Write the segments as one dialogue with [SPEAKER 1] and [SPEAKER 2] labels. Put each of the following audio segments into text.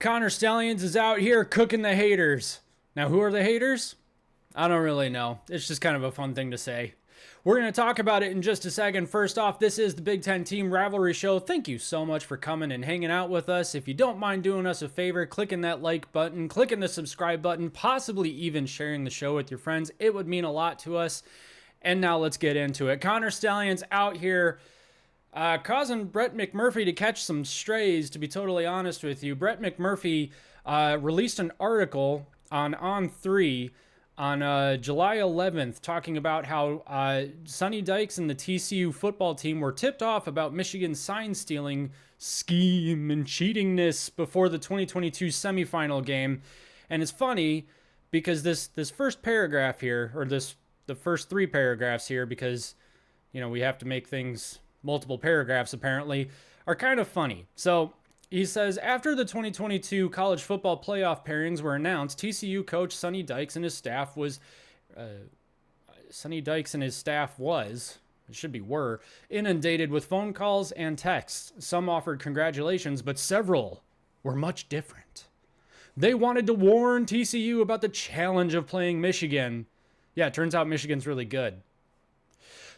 [SPEAKER 1] Connor Stallions is out here cooking the haters. Now, who are the haters? I don't really know. It's just kind of a fun thing to say. We're going to talk about it in just a second. First off, this is the Big Ten Team Rivalry Show. Thank you so much for coming and hanging out with us. If you don't mind doing us a favor, clicking that like button, clicking the subscribe button, possibly even sharing the show with your friends, it would mean a lot to us. And now let's get into it. Connor Stallions out here causing Brett McMurphy to catch some strays, to be totally honest with you. Brett McMurphy released an article on On3 on July 11th talking about how Sonny Dykes and the TCU football team were tipped off about Michigan's sign stealing scheme and cheatingness before the 2022 semifinal game. And it's funny because this first paragraph here, or the first three paragraphs here, because we have to make things multiple paragraphs apparently, are kind of funny. So he says, after the 2022 college football playoff pairings were announced, TCU coach Sonny Dykes and his staff was, inundated with phone calls and texts. Some offered congratulations, but several were much different. They wanted to warn TCU about the challenge of playing Michigan. Yeah, it turns out Michigan's really good.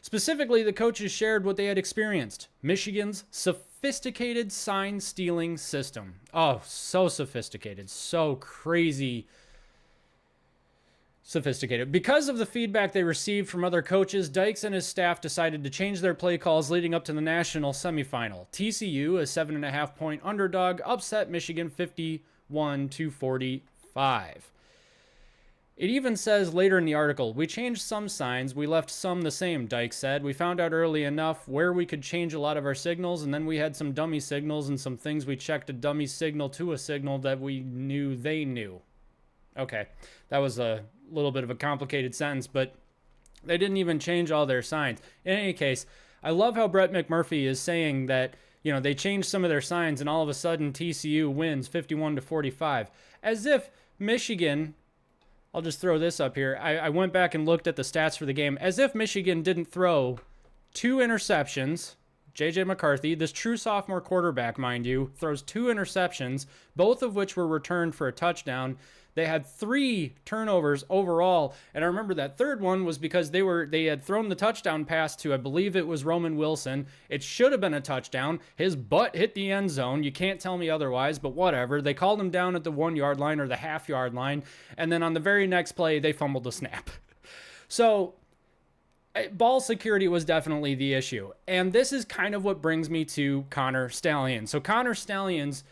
[SPEAKER 1] Specifically, the coaches shared what they had experienced. Michigan's sophisticated sign stealing system. Oh, so sophisticated. So crazy sophisticated. Because of the feedback they received from other coaches, Dykes and his staff decided to change their play calls leading up to the national semifinal. TCU, a 7.5-point underdog, upset Michigan 51-45. It even says later in the article, we changed some signs, we left some the same, Dykes said. We found out early enough where we could change a lot of our signals, and then we had some dummy signals and some things we checked a dummy signal to a signal that we knew they knew. Okay, that was a little bit of a complicated sentence, but they didn't even change all their signs. In any case, I love how Brett McMurphy is saying that, they changed some of their signs and all of a sudden TCU wins 51-45. As if Michigan... I'll just throw this up here. I went back and looked at the stats for the game. As if Michigan didn't throw 2 interceptions. J.J. McCarthy, this true sophomore quarterback, mind you, throws 2 interceptions, both of which were returned for a touchdown. They had 3 turnovers overall, and I remember that third one was because they had thrown the touchdown pass to, I believe it was Roman Wilson. It should have been a touchdown. His butt hit the end zone. You can't tell me otherwise, but whatever. They called him down at the 1-yard line or the half-yard line, and then on the very next play, they fumbled the snap. So ball security was definitely the issue, and this is kind of what brings me to Connor Stallions. So Connor Stallions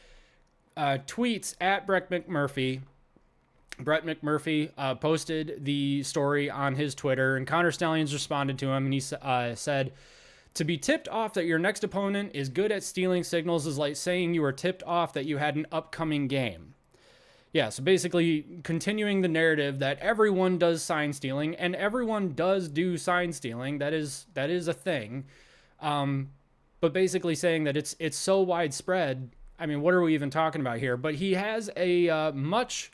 [SPEAKER 1] tweets at Brett McMurphy. Brett McMurphy posted the story on his Twitter, and Connor Stallions responded to him, and he said, to be tipped off that your next opponent is good at stealing signals is like saying you were tipped off that you had an upcoming game. Yeah, so basically continuing the narrative that everyone does sign stealing, and everyone does do sign stealing. That is a thing. But basically saying that it's so widespread. I mean, what are we even talking about here? But he has a much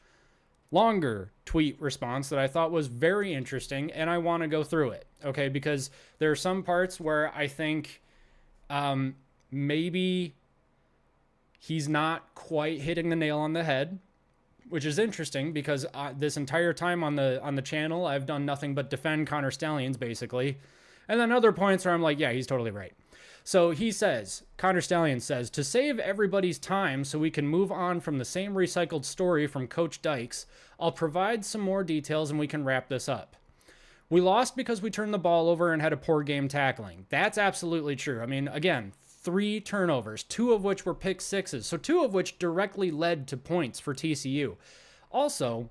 [SPEAKER 1] longer tweet response that I thought was very interesting, and I want to go through it, okay? Because there are some parts where I think maybe he's not quite hitting the nail on the head, which is interesting because this entire time on the channel, I've done nothing but defend Connor Stallions, basically. And then other points where I'm like, yeah, he's totally right. So he says, Connor Stallions says, to save everybody's time so we can move on from the same recycled story from Coach Dykes, I'll provide some more details and we can wrap this up. We lost because we turned the ball over and had a poor game tackling. That's absolutely true. I mean, again, 3 turnovers, 2 of which were pick sixes, so 2 of which directly led to points for TCU. Also,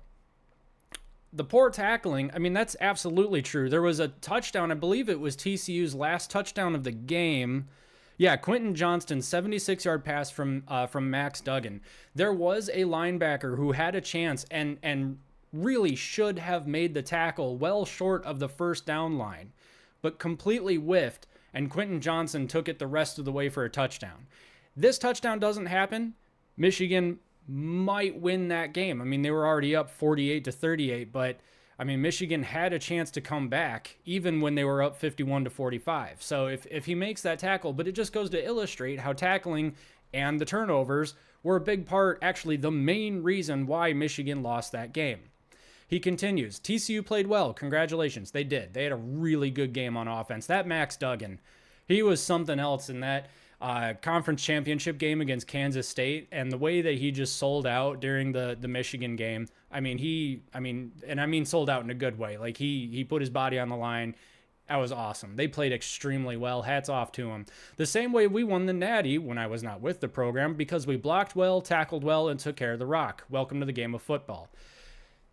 [SPEAKER 1] the poor tackling, I mean, that's absolutely true. There was a touchdown, I believe it was TCU's last touchdown of the game. Yeah, Quentin Johnston's 76-yard pass from Max Duggan. There was a linebacker who had a chance and really should have made the tackle well short of the first down line, but completely whiffed, and Quentin Johnston took it the rest of the way for a touchdown. This touchdown doesn't happen, Michigan might win that game. I mean, they were already up 48-38, but I mean, Michigan had a chance to come back even when they were up 51-45. So if he makes that tackle, but it just goes to illustrate how tackling and the turnovers were a big part, actually the main reason why Michigan lost that game. He continues, TCU played well. Congratulations. They did. They had a really good game on offense. That Max Duggan, he was something else in that conference championship game against Kansas State, and the way that he just sold out during the Michigan game. I mean, sold out in a good way. Like he put his body on the line. That was awesome. They played extremely well. Hats off to him. The same way we won the Natty when I was not with the program, because we blocked well, tackled well, and took care of the rock. Welcome to the game of football.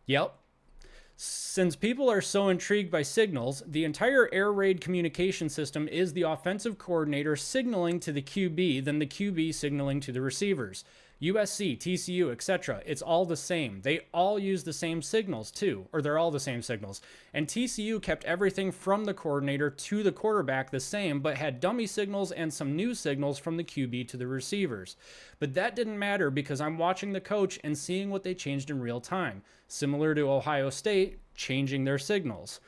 [SPEAKER 1] Yep. Since people are so intrigued by signals, the entire air raid communication system is the offensive coordinator signaling to the QB, then the QB signaling to the receivers. USC, TCU, etc. It's all the same. They all use the same signals too, or they're all the same signals. And TCU kept everything from the coordinator to the quarterback the same, but had dummy signals and some new signals from the QB to the receivers. But that didn't matter because I'm watching the coach and seeing what they changed in real time, similar to Ohio State changing their signals.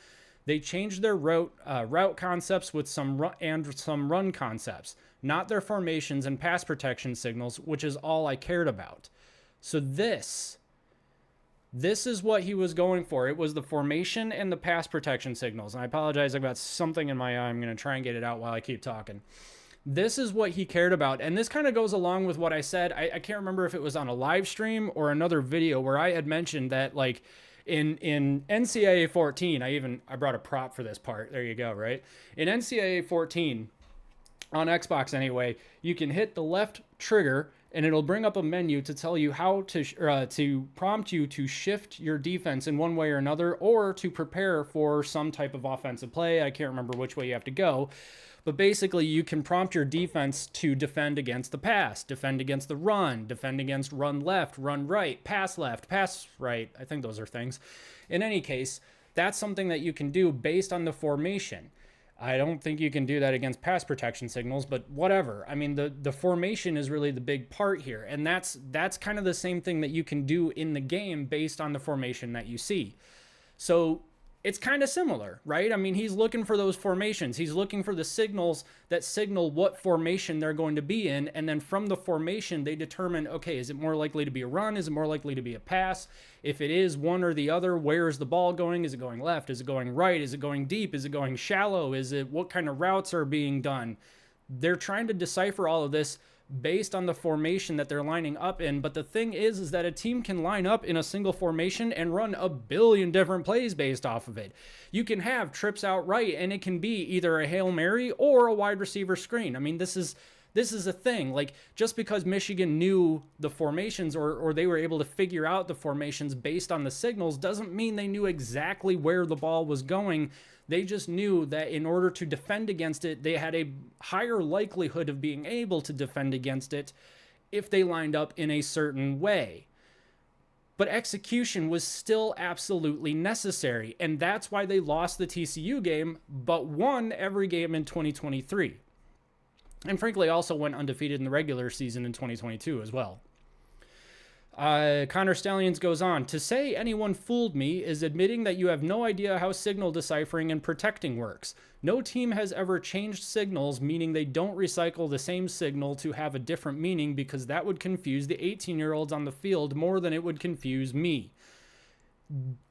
[SPEAKER 1] They changed their route concepts with some run concepts, not their formations and pass protection signals, which is all I cared about. So this is what he was going for. It was the formation and the pass protection signals. And I apologize, I've got something in my eye. I'm going to try and get it out while I keep talking. This is what he cared about. And this kind of goes along with what I said. I can't remember if it was on a live stream or another video where I had mentioned that, like, in NCAA 14, I brought a prop for this part. There you go, right? In NCAA 14, on Xbox anyway, you can hit the left trigger and it'll bring up a menu to tell you how to prompt you to shift your defense in one way or another, or to prepare for some type of offensive play. I can't remember which way you have to go. But basically, you can prompt your defense to defend against the pass, defend against the run, defend against run left, run right, pass left, pass right. I think those are things. In any case, that's something that you can do based on the formation. I don't think you can do that against pass protection signals, but whatever. I mean, the formation is really the big part here. And that's kind of the same thing that you can do in the game based on the formation that you see. So it's kind of similar, right? I mean, he's looking for those formations. He's looking for the signals that signal what formation they're going to be in. And then from the formation, they determine, okay, is it more likely to be a run? Is it more likely to be a pass? If it is one or the other, where is the ball going? Is it going left? Is it going right? Is it going deep? Is it going shallow? What kind of routes are being done? They're trying to decipher all of this based on the formation that they're lining up in. But the thing is that a team can line up in a single formation and run a billion different plays based off of it. You can have trips out right, and it can be either a Hail Mary or a wide receiver screen. I mean, this is a thing. Like, just because Michigan knew the formations or they were able to figure out the formations based on the signals doesn't mean they knew exactly where the ball was going. They just knew that in order to defend against it, they had a higher likelihood of being able to defend against it if they lined up in a certain way. But execution was still absolutely necessary, and that's why they lost the TCU game, but won every game in 2023. And frankly, also went undefeated in the regular season in 2022 as well. Connor Stallions goes on, to say anyone fooled me is admitting that you have no idea how signal deciphering and protecting works. No team has ever changed signals, meaning they don't recycle the same signal to have a different meaning, because that would confuse the 18-year-olds on the field more than it would confuse me.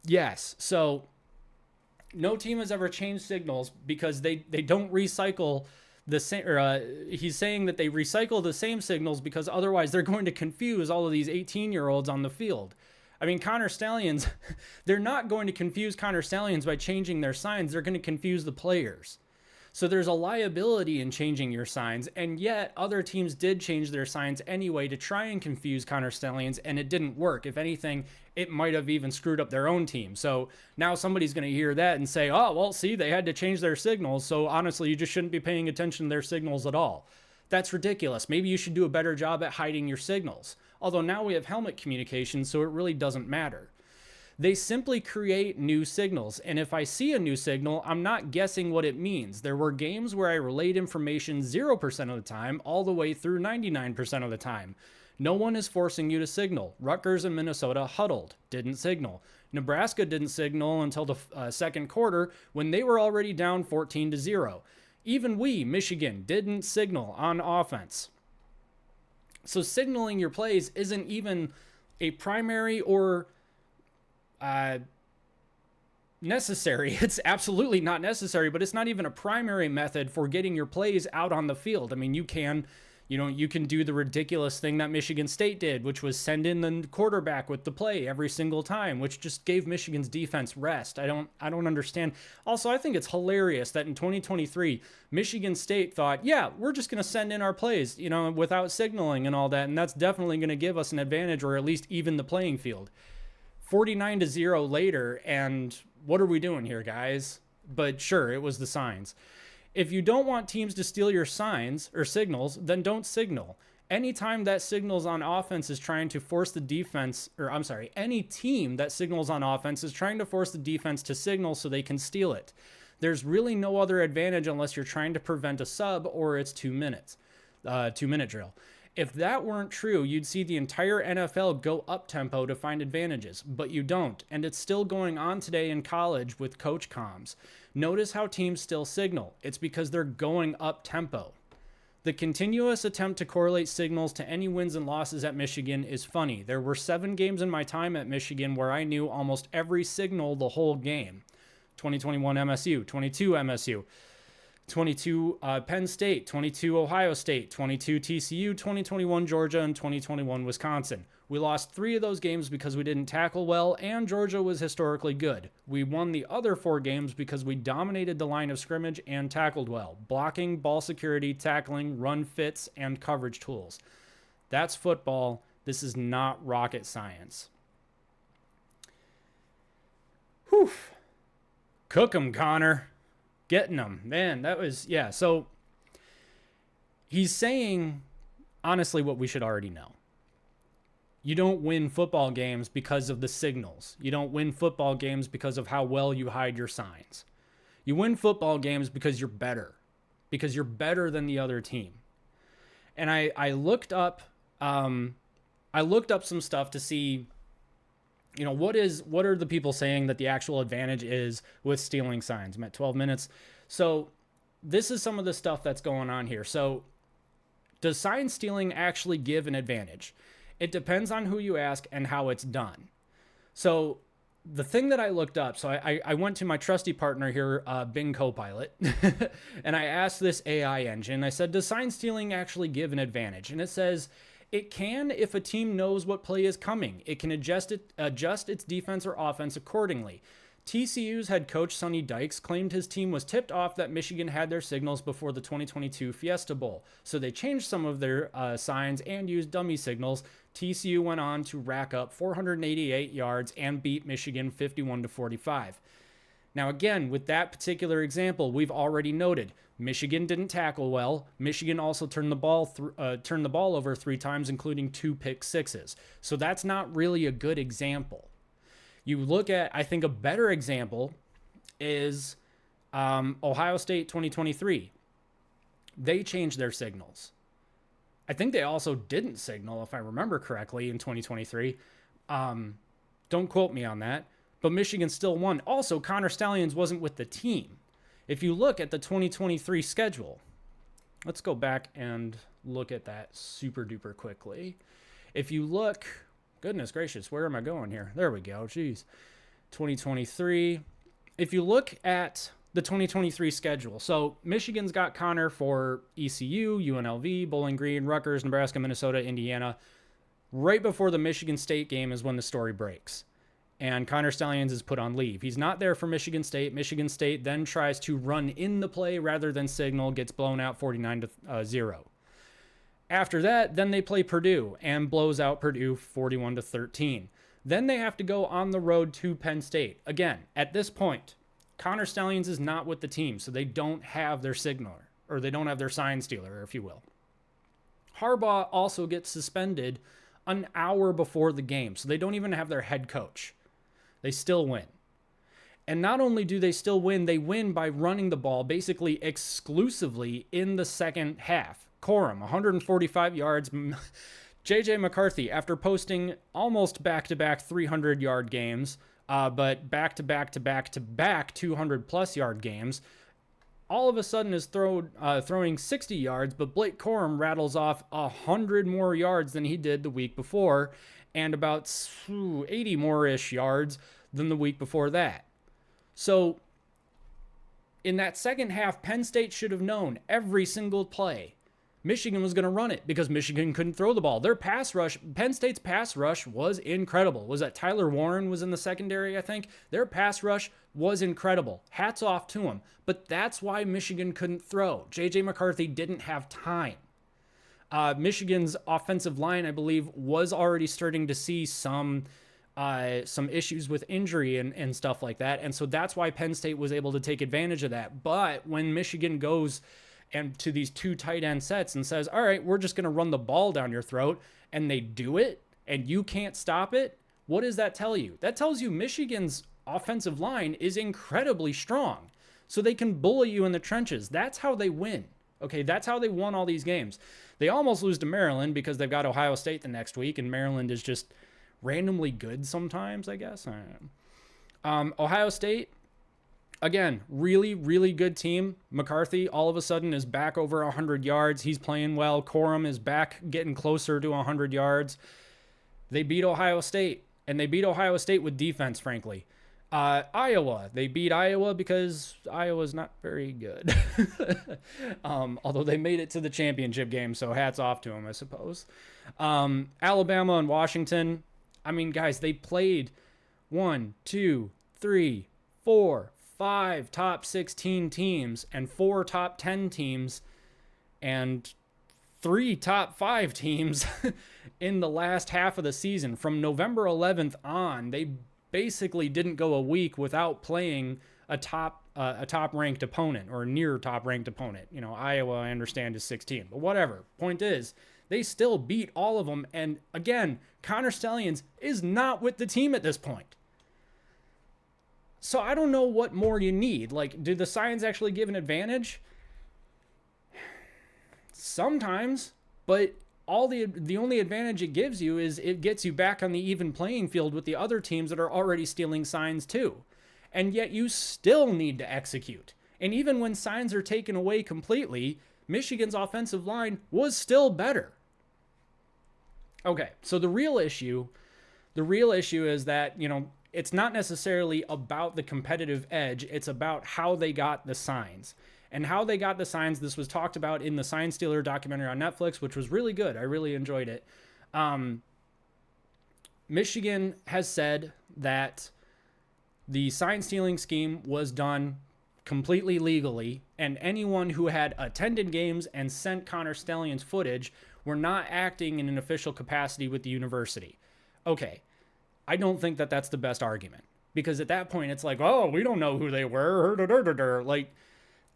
[SPEAKER 1] Yes, so no team has ever changed signals because they don't recycle the same. He's saying that they recycle the same signals because otherwise they're going to confuse all of these 18-year-olds on the field. I mean, Connor Stallions, they're not going to confuse Connor Stallions by changing their signs. They're going to confuse the players. So there's a liability in changing your signs, and yet other teams did change their signs anyway to try and confuse Connor Stallions, and it didn't work. If anything, it might have even screwed up their own team. So now somebody's going to hear that and say, oh, well, see, they had to change their signals, so honestly, you just shouldn't be paying attention to their signals at all. That's ridiculous. Maybe you should do a better job at hiding your signals. Although now we have helmet communication, so it really doesn't matter. They simply create new signals, and if I see a new signal, I'm not guessing what it means. There were games where I relayed information 0% of the time, all the way through 99% of the time. No one is forcing you to signal. Rutgers and Minnesota huddled, didn't signal. Nebraska didn't signal until the second quarter when they were already down 14-0. Even we, Michigan, didn't signal on offense. So signaling your plays isn't even a primary or necessary. It's absolutely not necessary, but it's not even a primary method for getting your plays out on the field. I mean, you can do the ridiculous thing that Michigan State did, which was send in the quarterback with the play every single time, which just gave Michigan's defense rest. I don't understand. Also, I think it's hilarious that in 2023, Michigan State thought, yeah, we're just going to send in our plays, without signaling and all that, and that's definitely going to give us an advantage, or at least even the playing field. 49-0 later, and what are we doing here, guys? But sure, it was the signs. If you don't want teams to steal your signs or signals, then don't signal. Anytime that signals on offense is trying to force the defense, any team that signals on offense is trying to force the defense to signal so they can steal it. There's really no other advantage unless you're trying to prevent a sub or it's 2 minutes, 2-minute drill. If that weren't true, you'd see the entire NFL go up-tempo to find advantages, but you don't, and it's still going on today in college with coach comms. Notice how teams still signal. It's because they're going up-tempo. The continuous attempt to correlate signals to any wins and losses at Michigan is funny. There were 7 games in my time at Michigan where I knew almost every signal the whole game. 2021 MSU, 22 MSU. 22 Penn State, 22 Ohio State, 22 TCU, 2021 Georgia, and 2021 Wisconsin. We lost 3 of those games because we didn't tackle well, and Georgia was historically good. We won the other 4 games because we dominated the line of scrimmage and tackled well. Blocking, ball security, tackling, run fits, and coverage tools. That's football. This is not rocket science. Whew. Cook 'em, Connor. Getting them, man. That was, yeah. So he's saying, honestly, what we should already know. You don't win football games because of the signals. You don't win football games because of how well you hide your signs. You win football games because you're better than the other team. And I looked up some stuff to see, what are the people saying that the actual advantage is with stealing signs? I'm at 12 minutes. So this is some of the stuff that's going on here. So does sign stealing actually give an advantage? It depends on who you ask and how it's done. So the thing that I looked up, so I went to my trusty partner here, Bing Copilot, and I asked this AI engine, I said, does sign stealing actually give an advantage? And it says, it can if a team knows what play is coming. It can adjust its defense or offense accordingly. TCU's head coach Sonny Dykes claimed his team was tipped off that Michigan had their signals before the 2022 Fiesta Bowl, so they changed some of their signs and used dummy signals. TCU went on to rack up 488 yards and beat Michigan 51-45. Now again, with that particular example, we've already noted Michigan didn't tackle well. Michigan also turned the ball over 3 times, including 2 pick sixes. So that's not really a good example. You look at, I think a better example is Ohio State 2023. They changed their signals. I think they also didn't signal, if I remember correctly, in 2023. Don't quote me on that. But Michigan still won. Also, Connor Stallions wasn't with the team. If you look at the 2023 schedule, let's go back and look at that super duper quickly. If you look, goodness gracious, where am I going here? There we go. Jeez. 2023. If you look at the 2023 schedule, so Michigan's got Connor for ECU, UNLV, Bowling Green, Rutgers, Nebraska, Minnesota, Indiana. Right before the Michigan State game is when the story breaks. And Connor Stallions is put on leave. He's not there for Michigan State. Michigan State then tries to run in the play rather than signal, gets blown out 49-0. After that, then they play Purdue and blows out Purdue 41-13. Then they have to go on the road to Penn State. Again, at this point, Connor Stallions is not with the team, so they don't have their signaler, or they don't have their sign stealer, if you will. Harbaugh also gets suspended an hour before the game, so they don't even have their head coach. They still win. And not only do they still win, they win by running the ball basically exclusively in the second half. Corum, 145 yards. J.J. McCarthy, after posting almost back-to-back 300-yard games, but back-to-back 200-plus yard games, all of a sudden is throwing 60 yards, but Blake Corum rattles off 100 more yards than he did the week before, and about 80 more-ish yards than the week before that. So in that second half, Penn State should have known every single play Michigan was going to run it because Michigan couldn't throw the ball. Their pass rush, Penn State's pass rush was incredible. Was that Tyler Warren was in the secondary, I think? Their pass rush was incredible. Hats off to them. But that's why Michigan couldn't throw. J.J. McCarthy didn't have time. Michigan's offensive line, I believe, was already starting to see some issues with injury and stuff like that. And so that's why Penn State was able to take advantage of that. But when Michigan goes and to these two tight end sets and says, all right, we're just going to run the ball down your throat, and they do it, and you can't stop it, what does that tell you? That tells you Michigan's offensive line is incredibly strong, so they can bully you in the trenches. That's how they win. Okay, that's how they won all these games. They almost lose to Maryland because they've got Ohio State the next week, and Maryland is just randomly good sometimes, I guess. I don't know. Ohio State, again, really, really good team. McCarthy all of a sudden is back over 100 yards. He's playing well. Corum is back getting closer to 100 yards. They beat Ohio State, and they beat Ohio State with defense, frankly. Iowa, they beat Iowa because Iowa's not very good. Although they made it to the championship game, so hats off to them, I suppose. Alabama and Washington, I mean, guys, they played 1, 2, 3, 4, 5 top 16 teams and 4 top 10 teams and 3 top 5 teams in the last half of the season. From November 11th on, they basically didn't go a week without playing a top ranked opponent or near top ranked opponent. You know, Iowa, I understand, is 16, but whatever. Point is, they still beat all of them. And again, Connor Stallions is not with the team at this point. So I don't know what more you need. Like, do the signs actually give an advantage? Sometimes, but the only advantage it gives you is it gets you back on the even playing field with the other teams that are already stealing signs too. And yet you still need to execute. And even when signs are taken away completely, Michigan's offensive line was still better. Okay, so the real issue is that, you know, it's not necessarily about the competitive edge. It's about how they got the signs. And how they got the signs, this was talked about in the Sign Stealer documentary on Netflix, which was really good. I really enjoyed it. Michigan has said that the sign stealing scheme was done completely legally, and anyone who had attended games and sent Connor Stallions footage were not acting in an official capacity with the university. Okay, I don't think that that's the best argument, because at that point it's like, oh, we don't know who they were. Like,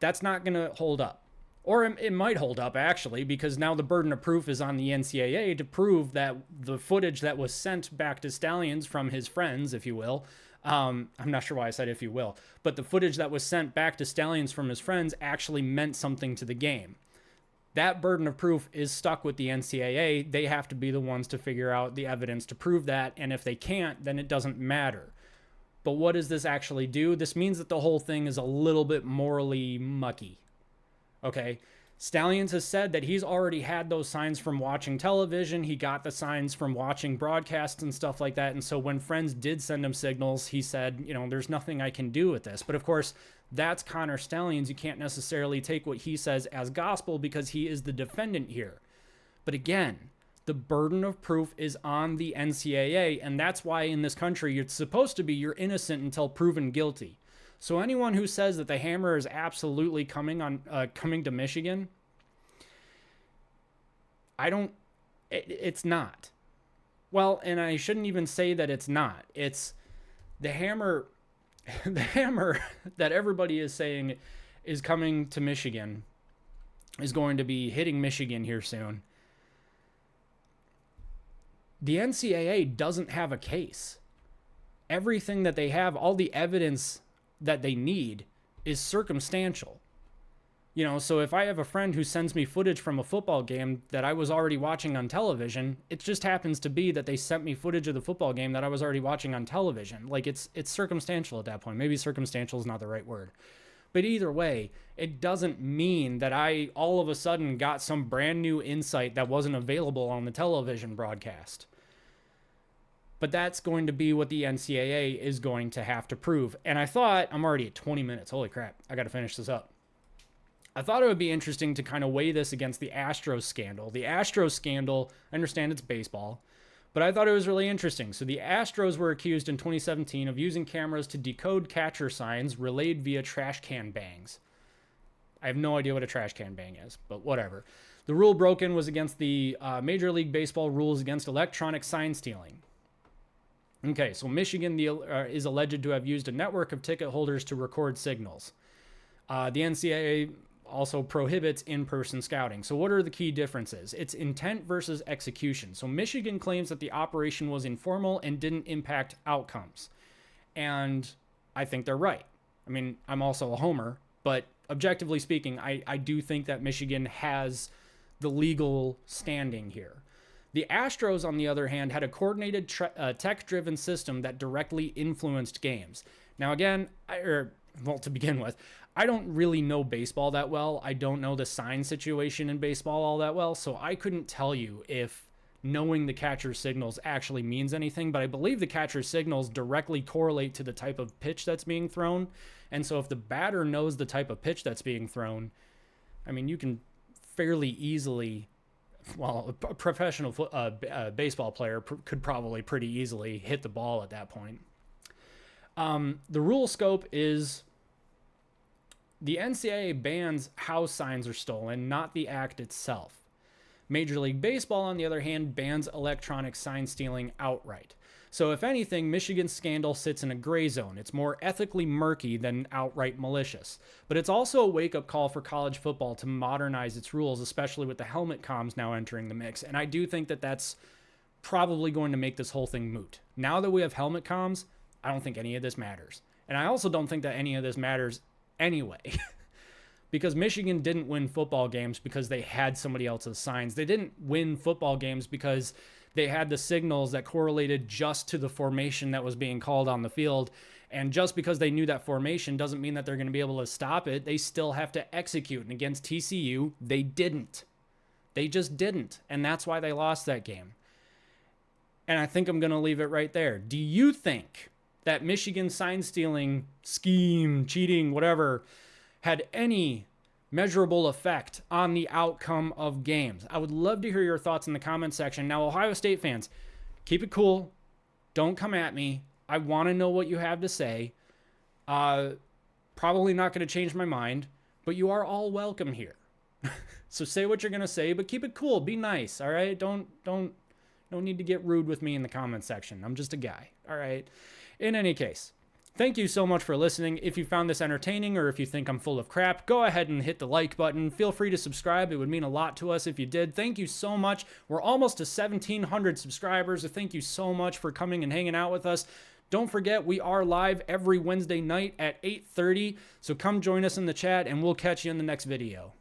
[SPEAKER 1] that's not going to hold up. Or it might hold up, actually, because now the burden of proof is on the NCAA to prove that the footage that was sent back to Stallions from his friends, if you will, I'm not sure why I said if you will, but the footage that was sent back to Stallions from his friends actually meant something to the game. That burden of proof is stuck with the NCAA. They have to be the ones to figure out the evidence to prove that, and if they can't, then it doesn't matter. But what does this actually do? This means that the whole thing is a little bit morally mucky. Okay? Stallions has said that he's already had those signs from watching television. He got the signs from watching broadcasts and stuff like that. And so when friends did send him signals, he said, you know, there's nothing I can do with this. But of course, that's Connor Stallions. You can't necessarily take what he says as gospel because he is the defendant here. But again, the burden of proof is on the NCAA, and that's why in this country it's supposed to be you're innocent until proven guilty. So anyone who says that the hammer is absolutely coming to Michigan, it's not. Well, and I shouldn't even say that it's not. It's the hammer that everybody is saying is coming to Michigan is going to be hitting Michigan here soon. The NCAA doesn't have a case. Everything that they have, all the evidence that they need is circumstantial. You know, so if I have a friend who sends me footage from a football game that I was already watching on television, it just happens to be that they sent me footage of the football game that I was already watching on television. Like, it's circumstantial at that point. Maybe circumstantial is not the right word. But either way, it doesn't mean that I all of a sudden got some brand new insight that wasn't available on the television broadcast. But that's going to be what the NCAA is going to have to prove. And I thought, I'm already at 20 minutes. Holy crap, I got to finish this up. I thought it would be interesting to kind of weigh this against the Astros scandal. The Astros scandal, I understand it's baseball, but I thought it was really interesting. So the Astros were accused in 2017 of using cameras to decode catcher signs relayed via trash can bangs. I have no idea what a trash can bang is, but whatever. The rule broken was against the Major League Baseball rules against electronic sign stealing. Okay, so Michigan is alleged to have used a network of ticket holders to record signals. The NCAA also prohibits in-person scouting. So what are the key differences? It's intent versus execution. So Michigan claims that the operation was informal and didn't impact outcomes. And I think they're right. I mean, I'm also a homer, but objectively speaking, I do think that Michigan has the legal standing here. The Astros, on the other hand, had a coordinated tech-driven system that directly influenced games. Now, again, to begin with, I don't really know baseball that well. I don't know the sign situation in baseball all that well, so I couldn't tell you if knowing the catcher's signals actually means anything, but I believe the catcher's signals directly correlate to the type of pitch that's being thrown. And so if the batter knows the type of pitch that's being thrown, I mean, you can fairly easily, well, a professional baseball player could probably pretty easily hit the ball at that point. The rule scope is the NCAA bans how signs are stolen, not the act itself. Major League Baseball, on the other hand, bans electronic sign stealing outright. So if anything, Michigan's scandal sits in a gray zone. It's more ethically murky than outright malicious. But it's also a wake-up call for college football to modernize its rules, especially with the helmet comms now entering the mix. And I do think that that's probably going to make this whole thing moot. Now that we have helmet comms, I don't think any of this matters. And I also don't think that any of this matters anyway. Because Michigan didn't win football games because they had somebody else's signs. They didn't win football games because they had the signals that correlated just to the formation that was being called on the field. And just because they knew that formation doesn't mean that they're going to be able to stop it. They still have to execute. And against TCU, they didn't. They just didn't. And that's why they lost that game. And I think I'm going to leave it right there. Do you think that Michigan sign stealing scheme, cheating, whatever, had any measurable effect on the outcome of games? I would love to hear your thoughts in the comment section. Now, Ohio State fans, keep it cool. Don't come at me. I want to know what you have to say. Probably not going to change my mind, but you are all welcome here. So say what you're going to say, but keep it cool. Be nice, all right? Don't need to get rude with me in the comment section. I'm just a guy, all right? In any case, thank you so much for listening. If you found this entertaining or if you think I'm full of crap, go ahead and hit the like button. Feel free to subscribe. It would mean a lot to us if you did. Thank you so much. We're almost to 1,700 subscribers. So thank you so much for coming and hanging out with us. Don't forget, we are live every Wednesday night at 8:30. So come join us in the chat and we'll catch you in the next video.